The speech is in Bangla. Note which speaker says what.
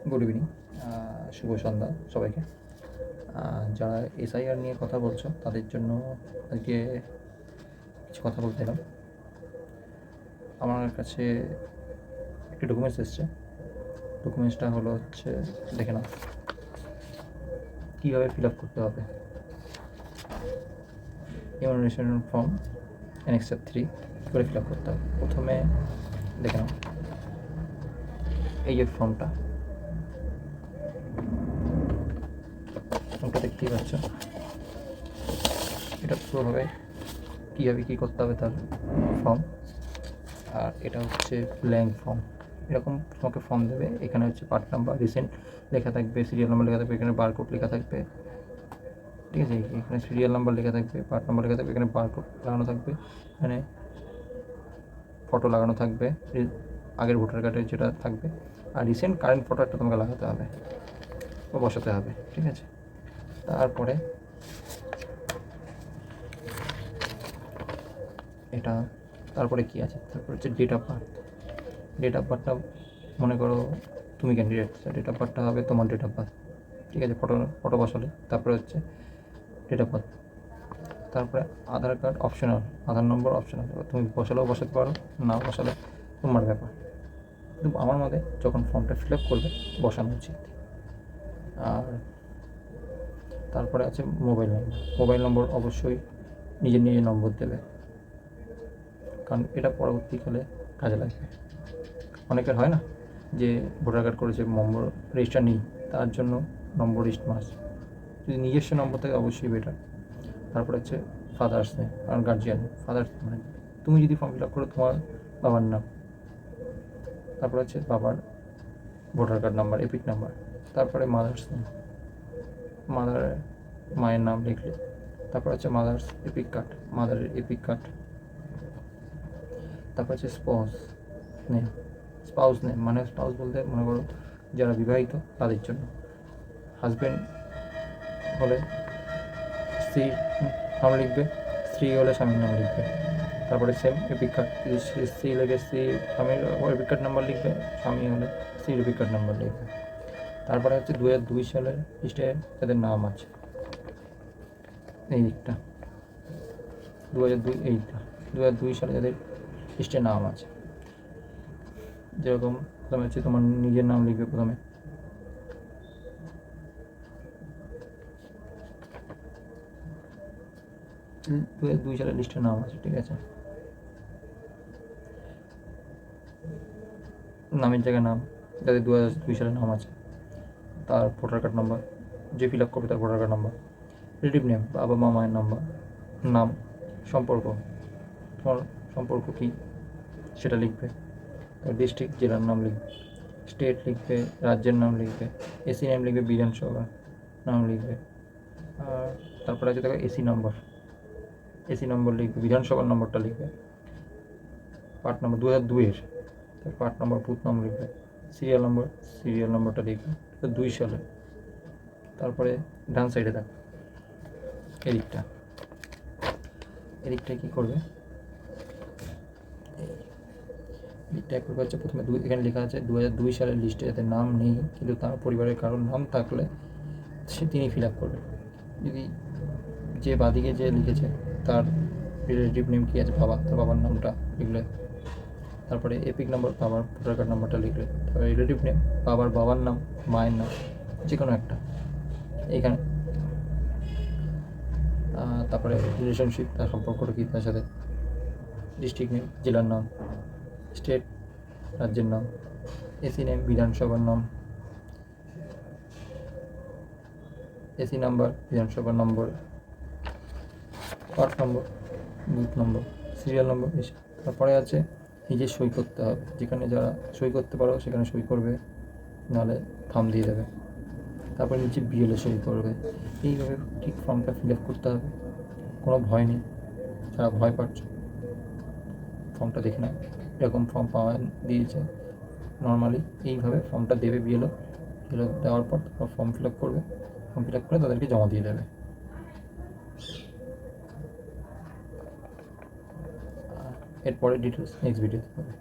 Speaker 1: গুড ইভিনিং, শুভ সন্ধ্যা সবাইকে। যারা এসআইআর নিয়ে কথা বলছো তাদের জন্য আজকে কিছু কথা বলতে এলাম। আমার কাছে একটি ডকুমেন্টস এসছে। ডকুমেন্টসটা হচ্ছে দেখে নাও কীভাবে ফিল আপ করতে হবে। ইমিউনাইজেশন ফর্ম অ্যানেক্সার 3 কী করে ফিল আপ করতে হবে। প্রথমে দেখে নাও এই যে ফর্মটা দেখতেই পাচ্ছ। এটা পুরোভাবে কীভাবে কী করতে হবে তার ফর্ম। আর এটা হচ্ছে ব্ল্যাঙ্ক ফর্ম। এরকম তোমাকে ফর্ম দেবে। এখানে হচ্ছে পার্ট নাম্বার, রিসেন্ট লেখা থাকবে, সিরিয়াল নাম্বার লেখা থাকবে, এখানে বারকোড লেখা থাকবে, ঠিক আছে। এখানে সিরিয়াল নাম্বার লেখা থাকবে, পার্ট নাম্বার লেখা থাকবে, এখানে বারকোড লাগানো থাকবে, এখানে ফটো লাগানো থাকবে, আগের ভোটার কার্ডের যেটা থাকবে। আর রিসেন্ট কারেন্ট ফটো একটা তোমাকে লাগাতে হবে বা বসাতে হবে, ঠিক আছে। তারপরে এটা তারপরে কী আছে, তারপরে হচ্ছে date of birth. Date of বার্থটা মনে করো তুমি ক্যান্ডিডেট, ডেট অফ বার্থটা হবে তোমার ডেট অফ বার্থ, ঠিক আছে। ফটো বসালে তারপরে হচ্ছে ডেট অফ বার্থ। তারপরে Aadhaar card optional, Aadhaar number optional. তুমি বসালেও বসাতে পারো, না বসালে তোমার ব্যাপার। কিন্তু আমার মতে যখন ফর্মটা ফিল আপ করবে বসানো উচিত। আর তারপরে আছে মোবাইল নম্বর। মোবাইল নম্বর অবশ্যই নিজের নম্বর দেবে, কারণ এটা পরবর্তীকালে কাজে লাগবে। অনেকের হয় না যে ভোটার কার্ড করেছে নম্বর রেজিস্টার নেই, তার জন্য নম্বর লিস্ট মাস। যদি নিজস্ব নম্বর থাকে অবশ্যই বেটার। তারপরে হচ্ছে ফাদার্স নেম আর গার্জিয়ান। ফাদার্স মানে তুমি যদি ফর্ম ফিল আপ করো তোমার বাবার নাম, তারপরে হচ্ছে বাবার voter card number, EPIC number. তারপরে মাদার্স নেম, মায়ের নাম লিখলে। তারপর হচ্ছে মাদার্স এপিক কার্ড, মাদারের এপিক কার্ড। তারপর হচ্ছে স্পাউস নেম, মানে স্পাউস বলতে মনে করো যারা বিবাহিত তাদের জন্য। হাজব্যান্ড হলে স্ত্রীর নাম লিখবে, স্ত্রী হলে স্বামীর নাম লিখবে। তারপরে সেম এপিক কার্ড, যদি স্ত্রী লেগে স্বামীর এপিক কার্ড নাম্বার লিখবে, স্বামী হলে স্ত্রীর এপিক কার্ড নাম্বার লিখবে। তারপরে হচ্ছে 2002 সালের লিস্টে যাদের নাম আছে, এই দিকটা 2002 সালে যাদের লিস্টে নাম আছে, যেরকম প্রথমে হচ্ছে তোমার নিজের নাম লিখবে। প্রথমে 2002 সালের লিস্টে নাম আছে, ঠিক আছে। নামের জায়গায় নাম, যাদের 2002 সালে নাম আছে তার ভোটার কার্ড নাম্বার, যে ফিল আপ করবে তার voter card number. Relative name, বাবা মা মায়ের নাম্বার, নাম, সম্পর্ক, তোমার সম্পর্ক কী সেটা লিখবে। ডিস্ট্রিক্ট, জেলার নাম লিখবে, স্টেট লিখবে, রাজ্যের নাম লিখবে, এসি নেম লিখবে, বিধানসভার নাম লিখবে। আর তারপরে আছে দেখো এসি নম্বর লিখবে, বিধানসভার নম্বরটা লিখবে। পার্ট নম্বর 2002-এর, পার্ট নম্বর, বুথ নম্বর লিখবে। সিরিয়াল নম্বরটা লিখবে 2 সালে। তারপরে ডান সাইডে দেখো এদিকটায় কী করবে, এদিকটা করবে হচ্ছে প্রথমে এখানে লেখা আছে 2002 সালের লিস্টে যাদের নাম নেই কিন্তু তার পরিবারের কারোর নাম থাকলে তিনি ফিল আপ করবে। যদি যে বাদিকে যে লিখেছে তার রিলেটিভ নেম কী আছে, তার বাবার নামটা লিখলে। তারপরে এপিক নাম্বার, বাবার ভোটার কার্ড নাম্বারটা লিখলে। তারপরে রিলেটিভ নেম, বাবার নাম, মায়ের নাম, যে কোনো একটা এইখানে। তারপরে রিলেশনশিপ, তার সম্পর্কটা কী তার সাথে। ডিস্ট্রিক্ট নেম, জেলার নাম, স্টেট, রাজ্যের নাম, এসি নেম, বিধানসভার নাম, এসি নাম্বার, বিধানসভার number, part number, booth number, serial number. তারপরে আছে নিজে সই করতে হবে, যেখানে যারা সই করতে পারো সেখানে সই করবে, নাহলে থাম দিয়ে দেবে। তারপরে নিচে বিএলএ সই করবে। এইভাবে ঠিক ফর্মটা ফিল আপ করতে হবে, কোনো ভয় নেই। যারা ভয় পাচ্ছ ফর্মটা দেখে নাও, এরকম ফর্ম পাওয়া দিয়েছে নর্মালি। এইভাবে ফর্মটা দেবে বিএলও দেওয়ার পর তারা ফর্ম ফিল আপ করবে, ফর্ম ফিল আপ করে তাদেরকে জমা দিয়ে দেবে। এরপরে ডিটেলস নেক্সট ভিডিওতে হবে।